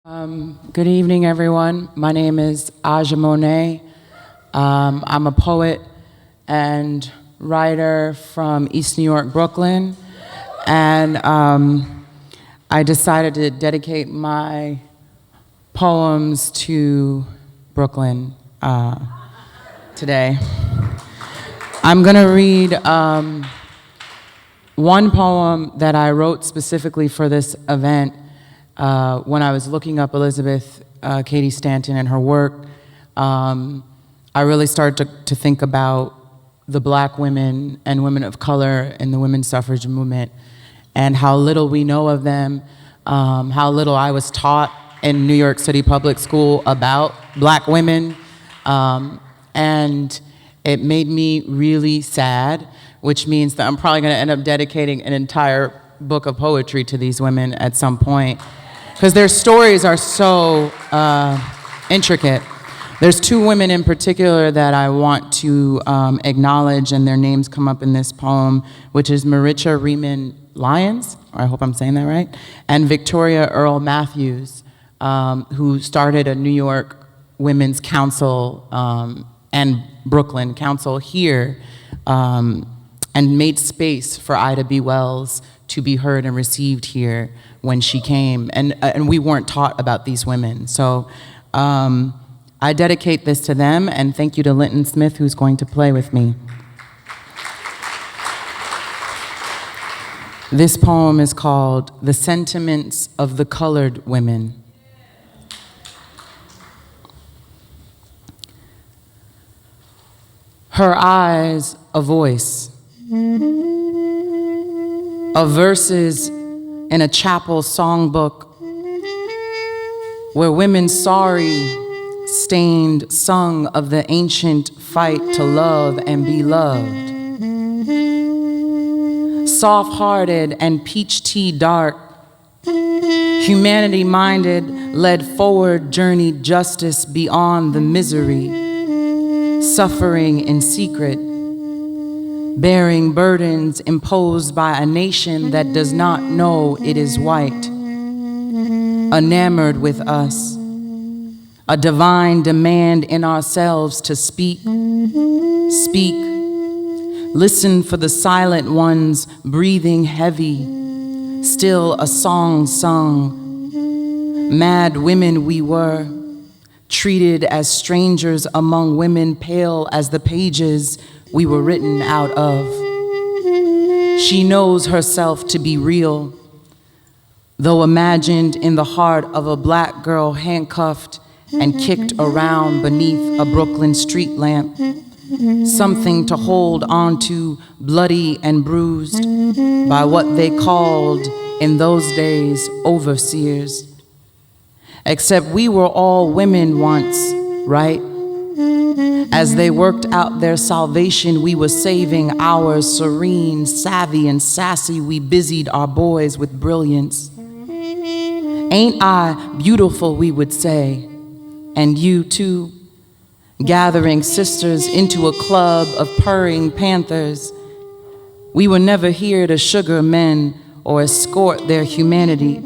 Good evening, everyone. My name is Aja Monet. I'm a poet and writer from East New York, Brooklyn, and I decided to dedicate my poems to Brooklyn today. I'm gonna read one poem that I wrote specifically for this event. When I was looking up Elizabeth Cady Stanton and her work, I really started to think about the Black women and women of color in the women's suffrage movement and how little we know of them, how little I was taught in New York City public school about Black women, and it made me really sad, which means that I'm probably gonna end up dedicating an entire book of poetry to these women at some point, because their stories are so intricate. There's two women in particular that I want to acknowledge, and their names come up in this poem, which is Maricha Riemann Lyons, or I hope I'm saying that right, and Victoria Earl Matthews, who started a New York Women's Council and Brooklyn Council here, and made space for Ida B. Wells to be heard and received here when she came, and we weren't taught about these women. So I dedicate this to them, and thank you to Linton Smith, who's going to play with me. This poem is called The Sentiments of the Colored Women. Her eyes, a voice, of verses in a chapel songbook where women sorry stained sung of the ancient fight to love and be loved. Soft-hearted and peach tea dark, humanity minded led forward journeyed justice beyond the misery, suffering in secret, bearing burdens imposed by a nation that does not know it is white, enamored with us, a divine demand in ourselves to speak, listen for the silent ones breathing heavy, still a song sung. Mad women we were, treated as strangers among women pale as the pages we were written out of. She knows herself to be real, though imagined in the heart of a Black girl handcuffed and kicked around beneath a Brooklyn street lamp, something to hold onto, bloody and bruised by what they called in those days overseers. Except we were all women once, right? As they worked out their salvation, we were saving ours. Serene, savvy, and sassy, we busied our boys with brilliance. Ain't I beautiful, we would say, and you too, gathering sisters into a club of purring panthers. We were never here to sugar men or escort their humanity,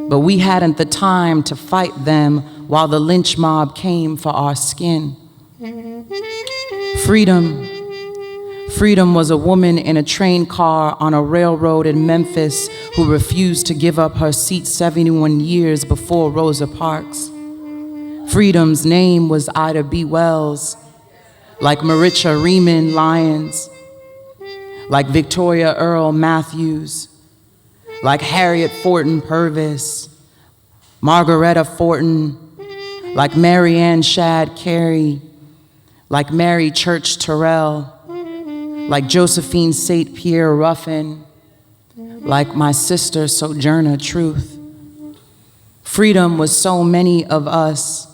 but we hadn't the time to fight them while the lynch mob came for our skin. Freedom was a woman in a train car on a railroad in Memphis who refused to give up her seat 71 years before Rosa Parks. Freedom's name was Ida B. Wells, like Maricha Riemann Lyons, like Victoria Earl Matthews, like Harriet Fortin Purvis, Margaretta Fortin, like Marianne Shad Carey, like Mary Church Terrell, like Josephine St. Pierre Ruffin, like my sister Sojourner Truth. Freedom was so many of us,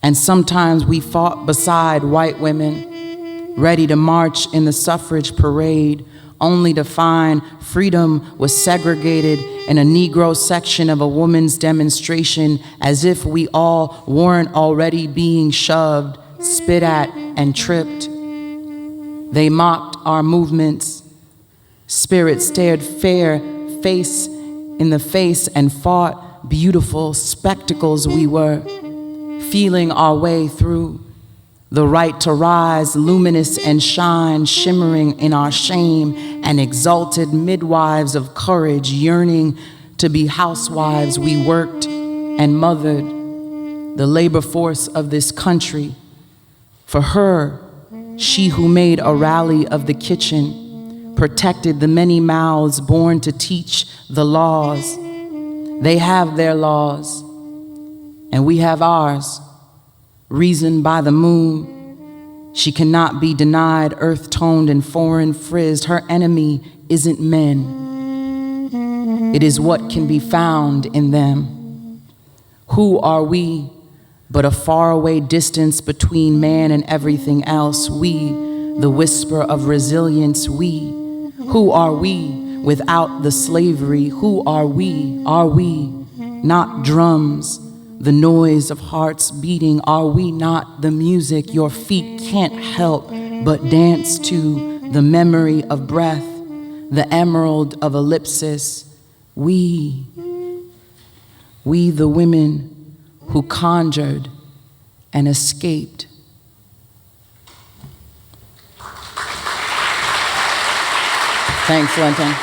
and sometimes we fought beside white women, ready to march in the suffrage parade, only to find freedom was segregated in a Negro section of a woman's demonstration, as if we all weren't already being shoved, spit at, and tripped. They mocked our movements. Spirit stared fair face in the face and fought beautiful spectacles we were, feeling our way through the right to rise, luminous and shine, shimmering in our shame, and exalted midwives of courage, yearning to be housewives. We worked and mothered the labor force of this country. For her, she who made a rally of the kitchen, protected the many mouths born to teach the laws. They have their laws, and we have ours. Reasoned by the moon, she cannot be denied, earth-toned and foreign frizzed. Her enemy isn't men. It is what can be found in them. Who are we but a faraway distance between man and everything else? We, the whisper of resilience, we. Who are we without the slavery? Who are we? Are we not drums? The noise of hearts beating, are we not the music your feet can't help but dance to? The memory of breath, the emerald of ellipsis. We the women who conjured and escaped. Thanks, Linton.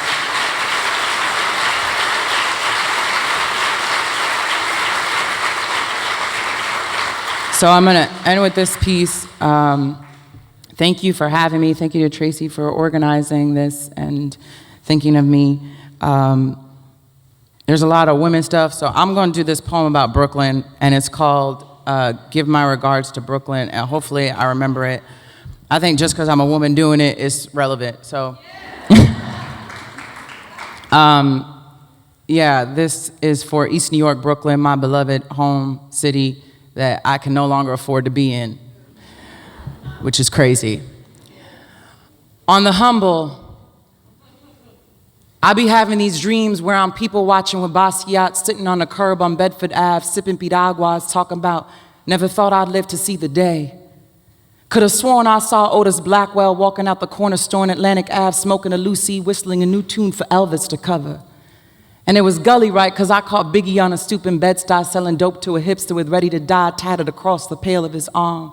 So I'm going to end with this piece. Thank you for having me. Thank you to Tracy for organizing this and thinking of me. There's a lot of women stuff, so I'm going to do this poem about Brooklyn, and it's called Give My Regards to Brooklyn, and hopefully I remember it. I think just because I'm a woman doing it, it's relevant. So, yeah, this is for East New York, Brooklyn, my beloved home city that I can no longer afford to be in, which is crazy. On the humble, I be having these dreams where I'm people watching with Basquiat sitting on the curb on Bedford Ave, sipping piraguas, talking about never thought I'd live to see the day. Could have sworn I saw Otis Blackwell walking out the corner store in Atlantic Ave, smoking a Lucy, whistling a new tune for Elvis to cover. And it was gully right, because I caught Biggie on a stooping Bed-Stuy selling dope to a hipster with Ready to Die tatted across the pale of his arm.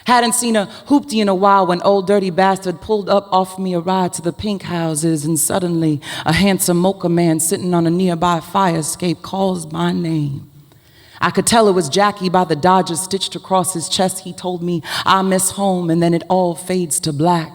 Hadn't seen a hoopty in a while when old dirty bastard pulled up, offered me a ride to the pink houses, and suddenly a handsome mocha man sitting on a nearby fire escape calls my name. I could tell it was Jackie by the Dodgers stitched across his chest. He told me, I miss home, and then it all fades to black.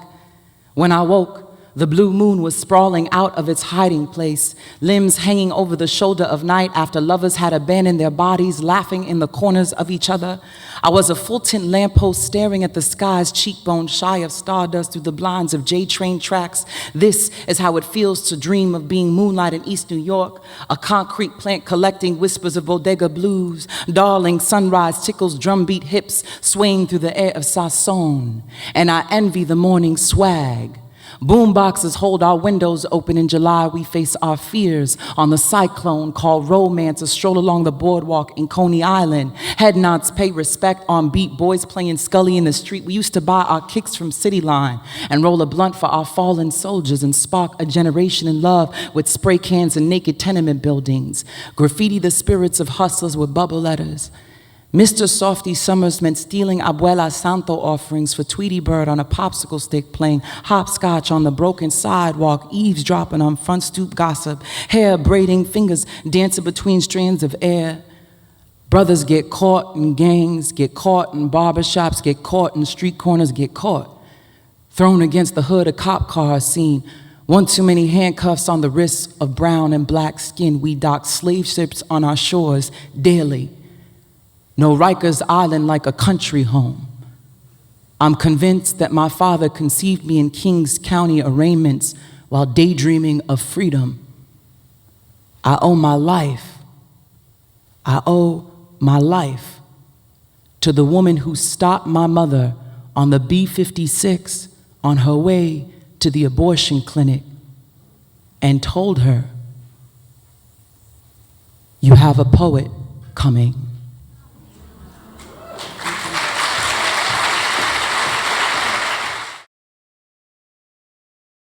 When I woke, the blue moon was sprawling out of its hiding place, limbs hanging over the shoulder of night after lovers had abandoned their bodies, laughing in the corners of each other. I was a full-tint lamppost staring at the sky's cheekbone, shy of stardust through the blinds of J-train tracks. This is how it feels to dream of being moonlight in East New York, a concrete plant collecting whispers of bodega blues. Darling sunrise tickles drumbeat hips swaying through the air of Sassoon. And I envy the morning swag. Boomboxes hold our windows open in July. We face our fears on the cyclone called romance. A stroll along the boardwalk in Coney Island. Head nods pay respect on beat. Boys playing Scully in the street. We used to buy our kicks from City Line and roll a blunt for our fallen soldiers and spark a generation in love with spray cans and naked tenement buildings. Graffiti the spirits of hustlers with bubble letters. Mr. Softy Summers meant stealing Abuela Santo offerings for Tweety Bird on a popsicle stick, playing hopscotch on the broken sidewalk, eavesdropping on front stoop gossip, hair braiding, fingers dancing between strands of air. Brothers get caught in gangs, get caught in barbershops, get caught in street corners, get caught. Thrown against the hood of cop cars, seen one too many handcuffs on the wrists of brown and black skin. We dock slave ships on our shores daily. No Rikers Island like a country home. I'm convinced that my father conceived me in Kings County arraignments while daydreaming of freedom. I owe my life to the woman who stopped my mother on the B-56 on her way to the abortion clinic and told her, "You have a poet coming."